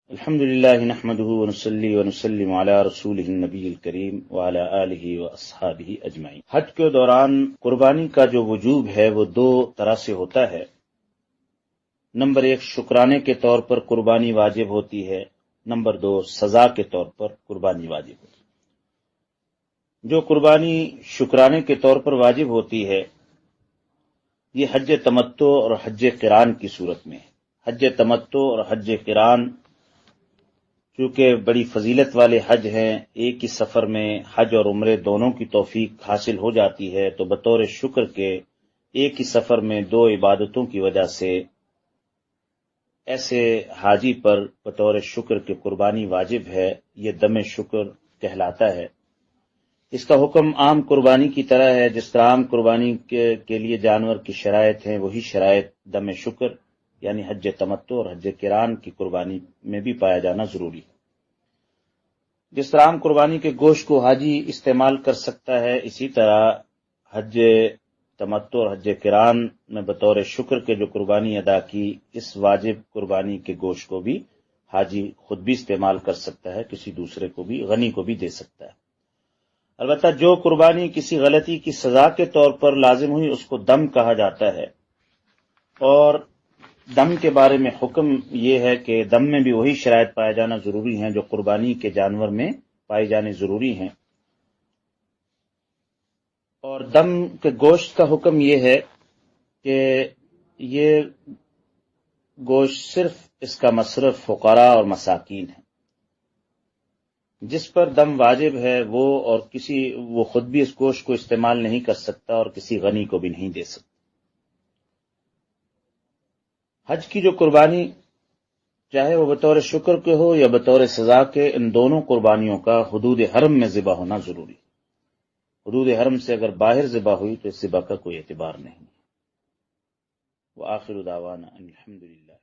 الحمدللہ نحمده ونصلی ونسلم علی رسولہ النبی الکریم وعلی آلہ واصحابہ اجمعین۔ حج کے دوران قربانی کا جو وجوب ہے وہ دو طرح سے ہوتا ہے۔ نمبر ایک، شکرانے کے طور پر قربانی واجب ہوتی ہے۔ نمبر دو، سزا کے طور پر قربانی واجب ہوتی ہے۔ جو قربانی شکرانے کے طور پر واجب ہوتی ہے یہ حج تمتع اور حج قران کی صورت میں ہے۔ حج تمتع اور حج قران چونکہ بڑی فضیلت والے حج ہیں، ایک ہی سفر میں حج اور عمرے دونوں کی توفیق حاصل ہو جاتی ہے، تو بطور شکر کے ایک ہی سفر میں دو عبادتوں کی وجہ سے ایسے حاجی پر بطور شکر کے قربانی واجب ہے۔ یہ دم شکر کہلاتا ہے۔ اس کا حکم عام قربانی کی طرح ہے، جس طرح عام قربانی کے لیے جانور کی شرائط ہیں، وہی شرائط دم شکر یعنی حج تمتع اور حج قران کی قربانی میں بھی پایا جانا ضروری ہے۔ جس طرح عام قربانی کے گوشت کو حاجی استعمال کر سکتا ہے، اسی طرح حج تمتع اور حج قران میں بطور شکر کے جو قربانی ادا کی، اس واجب قربانی کے گوشت کو بھی حاجی خود بھی استعمال کر سکتا ہے، کسی دوسرے کو بھی، غنی کو بھی دے سکتا ہے۔ البتہ جو قربانی کسی غلطی کی سزا کے طور پر لازم ہوئی اس کو دم کہا جاتا ہے، اور دم کے بارے میں حکم یہ ہے کہ دم میں بھی وہی شرائط پایا جانا ضروری ہیں جو قربانی کے جانور میں پائی جانے ضروری ہیں۔ اور دم کے گوشت کا حکم یہ ہے کہ یہ گوشت صرف اس کا مصرف فقراء اور مساکین ہے۔ جس پر دم واجب ہے وہ خود بھی اس گوشت کو استعمال نہیں کر سکتا اور کسی غنی کو بھی نہیں دے سکتا۔ حج کی جو قربانی چاہے وہ بطور شکر کے ہو یا بطور سزا کے، ان دونوں قربانیوں کا حدود حرم میں ذبح ہونا ضروری ہے۔ حدود حرم سے اگر باہر ذبح ہوئی تو اس ذبح کا کوئی اعتبار نہیں ہے۔ وآخر دعوانا ان الحمدللہ۔